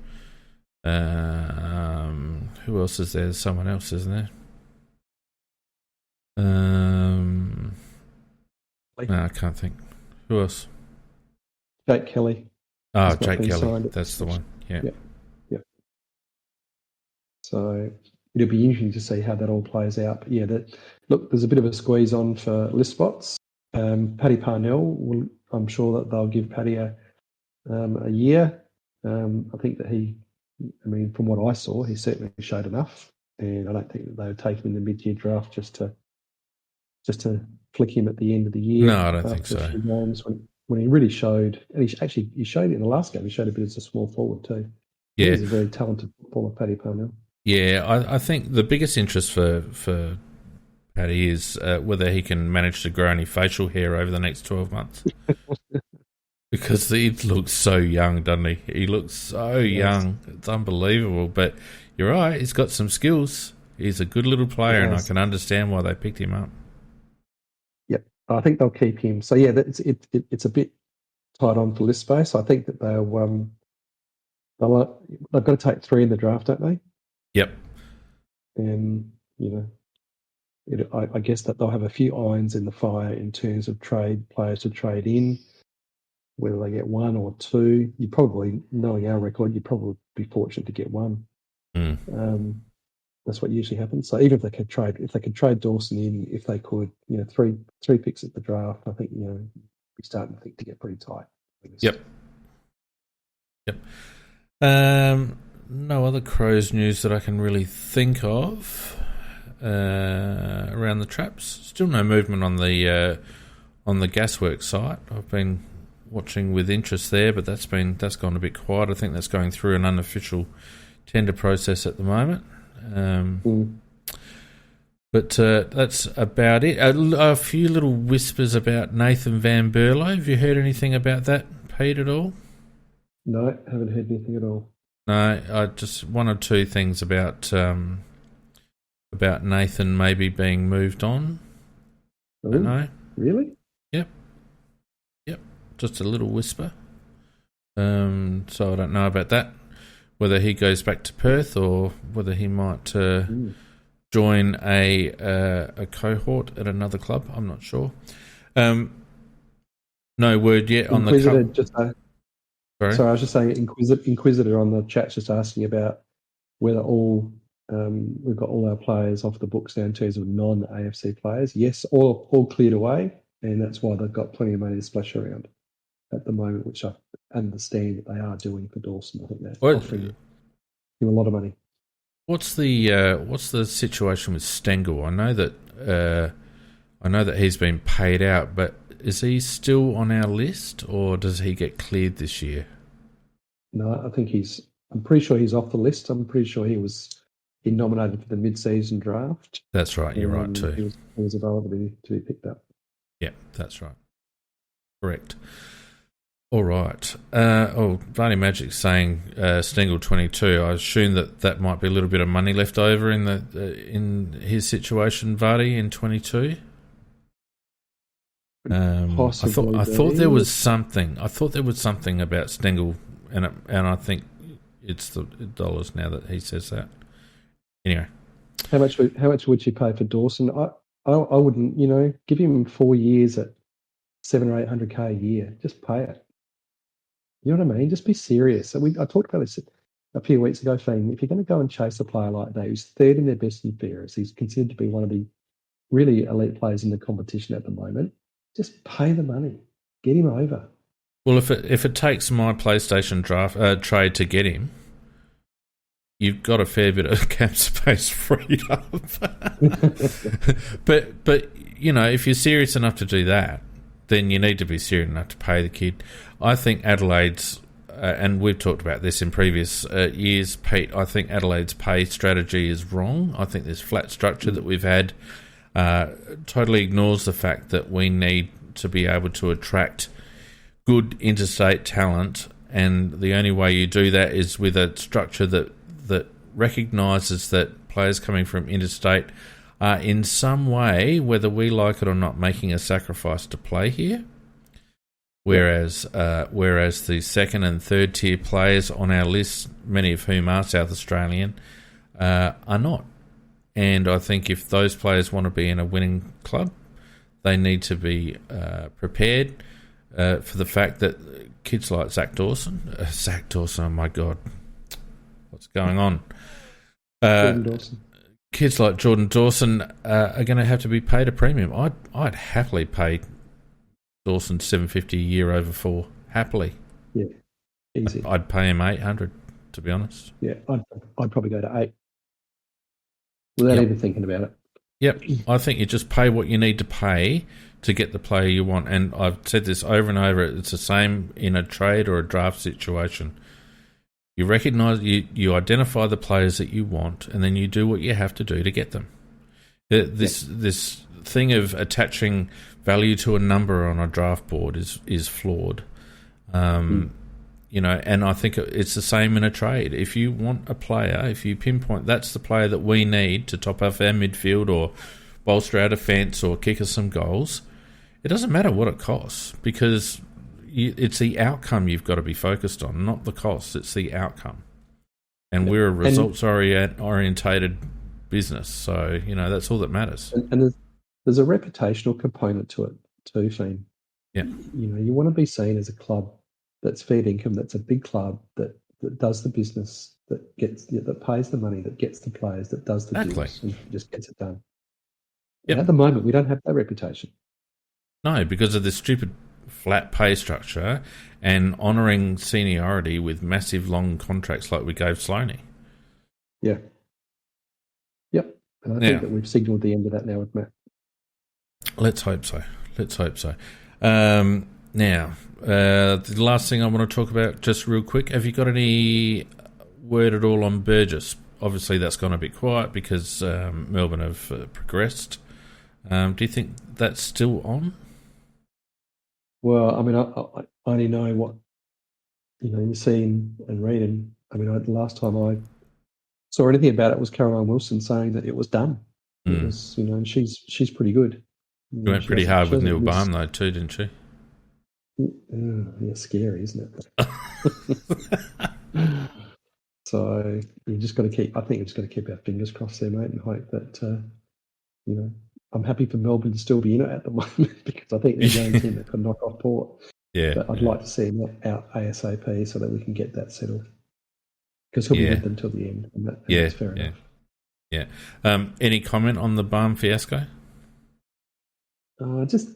Who else is there? There's someone else, isn't there? No, I can't think. Who else? Jake Kelly. Oh, Jake Kelly. That's the one. Yeah. Yep. So it'll be interesting to see how that all plays out. But there's a bit of a squeeze on for list spots. Paddy Parnell, I'm sure that they'll give Paddy a year. I think that from what I saw, he certainly showed enough, and I don't think that they would take him in the mid-year draft just to flick him at the end of the year. No, I don't think so. Games when he really showed, and he showed it in the last game. He showed a bit as a small forward too. Yeah, he's a very talented footballer, Paddy Parnell. Yeah, I think the biggest interest for Paddy is whether he can manage to grow any facial hair over the next 12 months. Because he looks so young, doesn't he? He looks so young. It's unbelievable. But you're right, he's got some skills. He's a good little player, and I can understand why they picked him up. Yep, I think they'll keep him. So, it's a bit tight on for list space. I think that they've got to take 3 in the draft, don't they? Yep. And, I guess that they'll have a few irons in the fire in terms of players to trade in. Whether they get 1 or 2, you probably, knowing our record, you'd probably be fortunate to get 1. That's what usually happens. So even if they could trade Dawson in, if they could, 3 picks at the draft, I think we're starting to get pretty tight. Yep. No other Crows news that I can really think of around the traps. Still no movement on the Gasworks site. I've been watching with interest there, but that's gone a bit quiet. I think that's going through an unofficial tender process at the moment. But that's about it. A few little whispers about Nathan Van Berlo. Have you heard anything about that, Pete, at all? No, haven't heard anything at all. No, I just 1 or 2 things about Nathan maybe being moved on. Oh, I don't know. Really? Yep. Just a little whisper. So I don't know about that. Whether he goes back to Perth or whether he might join a cohort at another club. I'm not sure. No word yet on the club. Sorry, I was just saying, Inquisitor on the chat just asking about whether we've got all our players off the books now in terms of non-AFC players. Yes, all cleared away, and that's why they've got plenty of money to splash around at the moment, which I understand that they are doing for Dawson. I think they're offering him a lot of money. What's the situation with Stengel? I know that he's been paid out, but is he still on our list, or does he get cleared this year? No, I think he's I'm pretty sure he's off the list. I'm pretty sure he nominated for the mid-season draft. That's right. You're right too. He was available to be picked up. Yeah, that's right. Correct. All right. Vardy Magic's saying Stengel 22. I assume that might be a little bit of money left over in his situation, Vardy, in 22. I thought there was something. I thought there was something about Stengel, and I think it's the dollars now that he says that. Anyway, how much would you pay for Dawson? I wouldn't. Give him 4 years at $700,000 or $800,000 a year. Just pay it. You know what I mean? Just be serious. I talked about this a few weeks ago, Fiend. If you're going to go and chase a player like that, who's third in their best and fairest, he's considered to be one of the really elite players in the competition at the moment, just pay the money. Get him over. Well, if it takes my PlayStation draft trade to get him, you've got a fair bit of cap space freed up. but if you're serious enough to do that, then you need to be serious enough to pay the kid. I think Adelaide's, and we've talked about this in previous years, Pete, I think Adelaide's pay strategy is wrong. I think this flat structure that we've had totally ignores the fact that we need to be able to attract good interstate talent, and the only way you do that is with a structure that recognises that players coming from interstate are in some way, whether we like it or not, making a sacrifice to play here. Whereas the second and third tier players on our list, many of whom are South Australian, are not. And I think if those players want to be in a winning club, they need to be prepared for the fact that kids like Zach Dawson, oh my God, what's going on? Jordan Dawson. Kids like Jordan Dawson are going to have to be paid a premium. I'd happily pay Dawson $750 a year over 4. Happily. Yeah, easy. I'd pay him $800, to be honest. Yeah, I'd probably go to 8 without even thinking about it. Yep, I think you just pay what you need to pay to get the player you want. And I've said this over and over. It's the same in a trade or a draft situation. You recognise, you identify the players that you want, and then you do what you have to do to get them. This thing of attaching value to a number on a draft board is flawed. And I think it's the same in a trade. If you want a player, if you pinpoint that's the player that we need to top up our midfield or bolster our defence or kick us some goals, it doesn't matter what it costs, because it's the outcome you've got to be focused on, not the cost. It's the outcome. And we're a results-orientated business, so, that's all that matters. And there's a reputational component to it too, Shane. Yeah. You want to be seen as a club that's fair income, that's a big club that does the business, that pays the money, that gets the players, that does the deals, and just gets it done. Yep. At the moment, we don't have that reputation. No, because of this stupid flat pay structure and honouring seniority with massive long contracts like we gave Sloaney. Yeah. Yep. And I think that we've signalled the end of that now with Matt. Let's hope so. Now, the last thing I want to talk about, just real quick, have you got any word at all on Burgess? Obviously, that's gone a bit quiet because Melbourne have progressed. Do you think that's still on? Well, I mean, I only know what you're seeing and reading. I mean, the last time I saw anything about it was Caroline Wilson saying that it was done. It was, and she's pretty good. She went pretty hard with Neil Baum though too, didn't she? Yeah, scary, isn't it? So you just got to keep. I think we've just got to keep our fingers crossed there, mate, and hope that I'm happy for Melbourne to still be in it at the moment because I think they're the only team that can knock off Port. Yeah, but I'd like to see them out ASAP so that we can get that settled because he'll be with them till the end. And that's fair enough. Yeah. Any comment on the Baum fiasco? Just,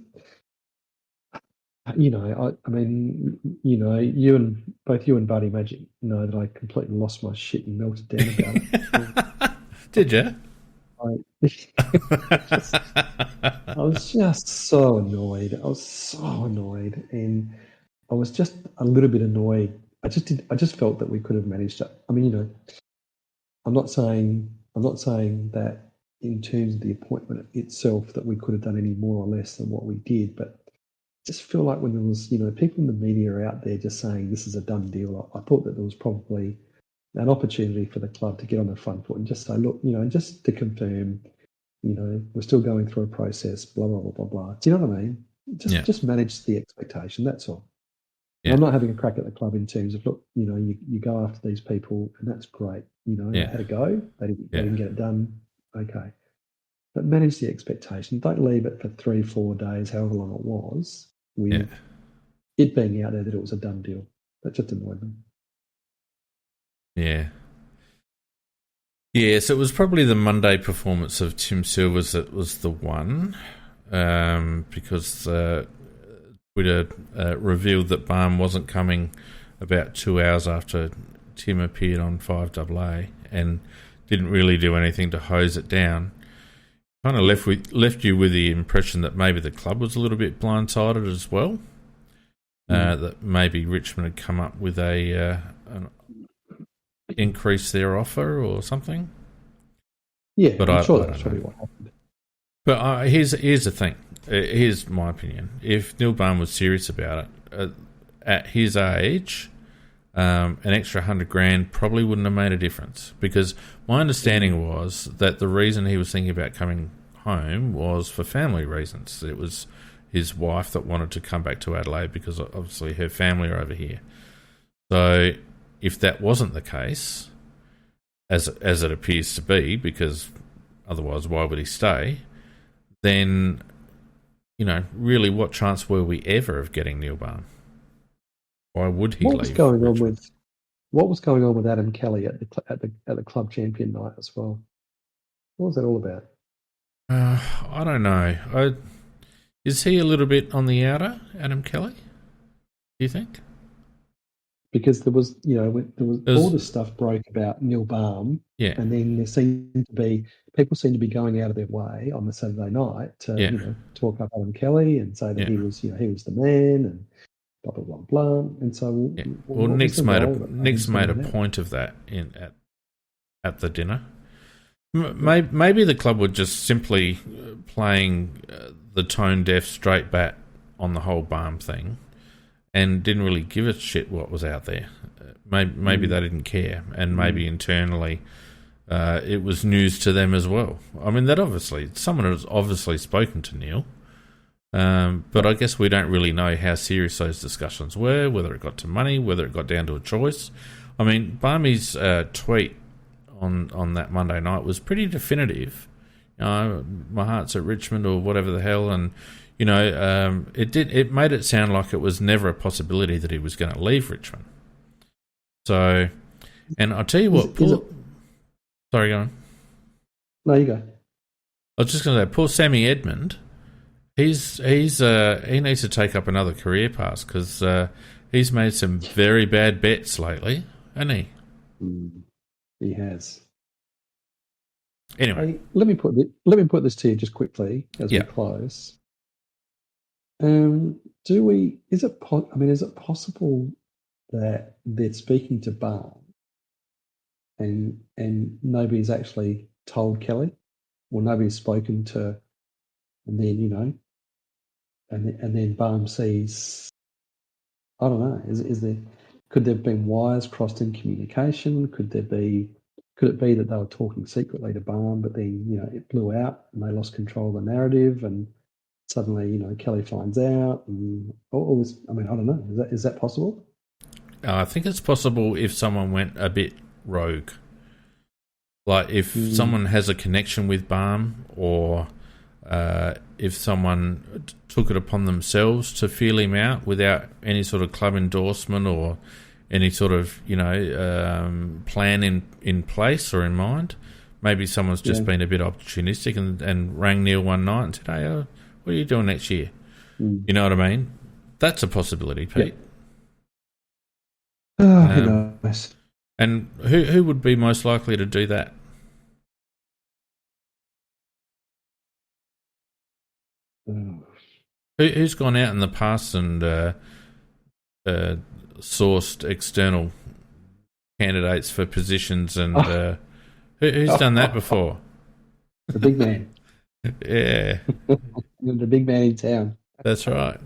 I mean, you and Buddy Magic know that I completely lost my shit and melted down about it. Did you? I was just so annoyed. And I was just a little bit annoyed I just felt that we could have managed to. I mean, I'm not saying that in terms of the appointment itself that we could have done any more or less than what we did, but I just feel like when there was, people in the media are out there just saying this is a done deal, I thought that there was probably an opportunity for the club to get on the front foot and just say, look, just to confirm, we're still going through a process, blah, blah, blah, blah, blah. Do you know what I mean? Just manage the expectation, that's all. Yeah. I'm not having a crack at the club in terms of, look, you go after these people and that's great. They had a go, they didn't get it done, okay. But manage the expectation. Don't leave it for 3-4 days, however long it was, with it being out there that it was a done deal. That just annoyed me. Yeah. Yes, it was probably the Monday performance of Tim Silvers that was the one, because Twitter revealed that Barham wasn't coming about 2 hours after Tim appeared on 5AA and didn't really do anything to hose it down. Kind of left you with the impression that maybe the club was a little bit blindsided as well. That maybe Richmond had come up with an increase their offer or something. Yeah, but I'm sure that's probably what happened. But here's the thing. Here's my opinion. If Neil Barham was serious about it, at his age, an extra $100,000 probably wouldn't have made a difference. Because my understanding was that the reason he was thinking about coming home was for family reasons. It was his wife that wanted to come back to Adelaide because obviously her family are over here. So if that wasn't the case, as it appears to be, because otherwise why would he stay, then, really what chance were we ever of getting Neil Barham? Why would he leave? What was going on with Adam Kelly at the club champion night as well? What was that all about? I don't know. Is he a little bit on the outer, Adam Kelly? Do you think? Because there was all this stuff broke about Neil Barham, and then people seemed to be going out of their way on the Saturday night to talk up Adam Kelly and say that he was the man and blah blah blah blah. And so, Nick's made a point of that at the dinner. Maybe the club were just simply playing the tone deaf straight bat on the whole Barham thing, and didn't really give a shit what was out there. Maybe they didn't care, and maybe internally it was news to them as well. I mean, someone has obviously spoken to Neil, but I guess we don't really know how serious those discussions were, whether it got to money, whether it got down to a choice. I mean, Barmy's tweet on that Monday night was pretty definitive. My heart's at Richmond or whatever the hell, and it made it sound like it was never a possibility that he was going to leave Richmond. So, and I'll tell you what, sorry, go on. No, you go. I was just going to say, poor Sammy Edmund, he needs to take up another career path because he's made some very bad bets lately, hasn't he? He has. Anyway, hey, let me put this to you just quickly as we close. Is it possible that they're speaking to Barham and nobody's actually told Kelly, or nobody's spoken to, and then and then Barham sees, I don't know, could there have been wires crossed in communication? Could it be that they were talking secretly to Barham, but then it blew out and they lost control of the narrative, and suddenly Kelly finds out, and all this. I mean, I don't know. Is that possible? I think it's possible if someone went a bit rogue, like if someone has a connection with Barham, or if someone took it upon themselves to feel him out without any sort of club endorsement or any sort of plan in place or in mind. Maybe someone's just been a bit opportunistic and rang Neil one night and said, "Hey, what are you doing next year?" You know what I mean? That's a possibility, Pete. Who knows? And who would be most likely to do that? Who's gone out in the past and sourced external candidates for positions, and who's done that before? The big man. Yeah. The big man in town. That's right.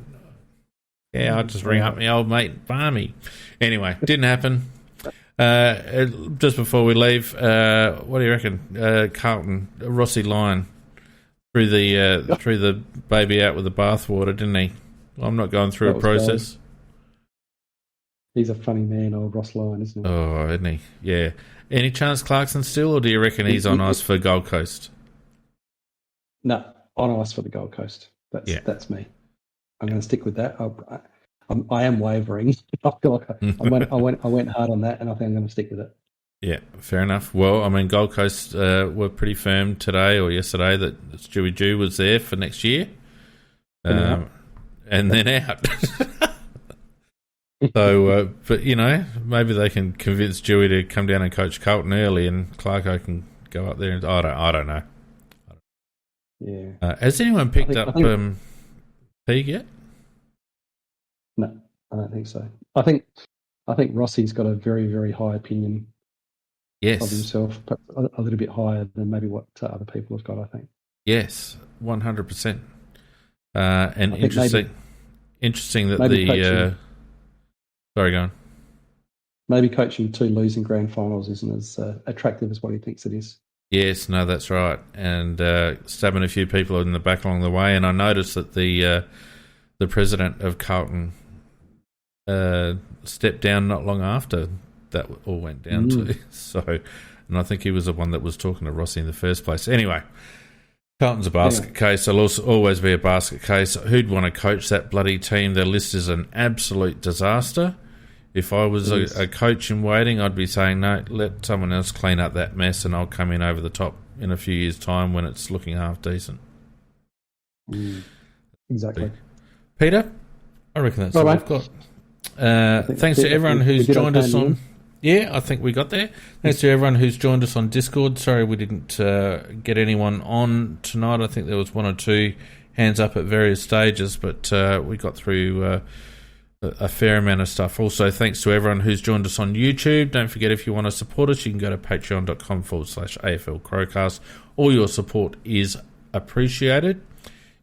Yeah, I'll just ring up my old mate Barmy. Anyway, didn't happen. Just before we leave, what do you reckon? Carlton, Rossi Lyon threw the baby out with the bathwater, didn't he? I'm not going through a process. Gold. He's a funny man, old Ross Lyon, isn't he? Oh, isn't he? Yeah. Any chance Clarkson still, or do you reckon he's on ice for Gold Coast? No, on ice for the Gold Coast. That's me. I'm going to stick with that. I am wavering. I feel like I went hard on that, and I think I'm going to stick with it. Yeah, fair enough. Well, I mean, Gold Coast were pretty firm today or yesterday that Stewie Jew was there for next year, and then out. So, but maybe they can convince Dewey to come down and coach Carlton early, and Clarko can go up there. And I don't know. Yeah. Has anyone picked up Teague yet? No, I don't think so. I think Rossi's got a very, very high opinion of himself, perhaps a little bit higher than maybe what other people have got, I think. Yes, 100%. And interesting that the... sorry, go on. Maybe coaching 2 losing grand finals isn't as attractive as what he thinks it is. Yes, no, that's right. And stabbing a few people in the back along the way. And I noticed that the president of Carlton stepped down not long after that all went down too. So, and I think he was the one that was talking to Rossi in the first place. Anyway, Carlton's a basket case. There'll always be a basket case. Who'd want to coach that bloody team? Their list is an absolute disaster. If I was a coach in waiting, I'd be saying, no, let someone else clean up that mess and I'll come in over the top in a few years' time when it's looking half decent. Exactly. Peter, I reckon that's all we've got. Thanks to everyone who's joined us on... Yeah, I think we got there. Thanks to everyone who's joined us on Discord. Sorry we didn't get anyone on tonight. I think there was 1 or 2 hands up at various stages, but we got through a fair amount of stuff. Also, thanks to everyone who's joined us on YouTube. Don't forget, if you want to support us, you can go to patreon.com/AFLcrowcast. All your support is appreciated.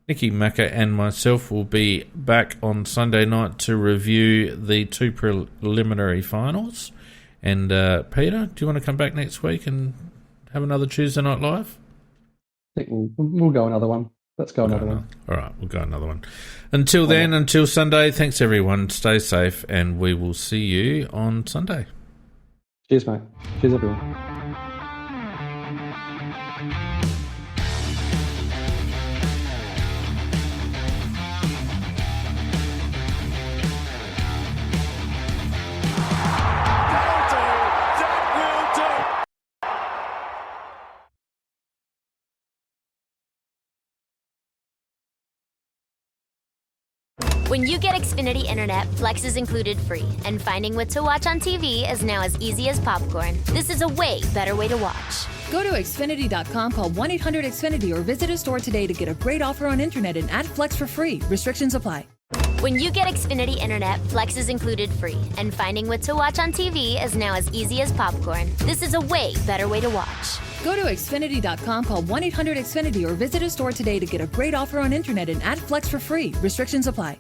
Nicky Macca and myself will be back on Sunday night to review the 2 preliminary finals. And Peter, do you want to come back next week and have another Tuesday Night Live? I think we'll go another one. Let's go another one. All right, we'll go another one. Until then, until Sunday, thanks everyone. Stay safe, and we will see you on Sunday. Cheers, mate. Cheers, everyone. When you get Xfinity Internet, Flex is included free, and finding what to watch on TV is now as easy as popcorn. This is a way better way to watch. Go to Xfinity.com, call 1-800-XFINITY, or visit a store today to get a great offer on internet and add Flex for free. Restrictions apply. When you get Xfinity Internet, Flex is included free, and finding what to watch on TV is now as easy as popcorn. This is a way better way to watch. Go to Xfinity.com, call 1-800-XFINITY, or visit a store today to get a great offer on internet and add Flex for free. Restrictions apply.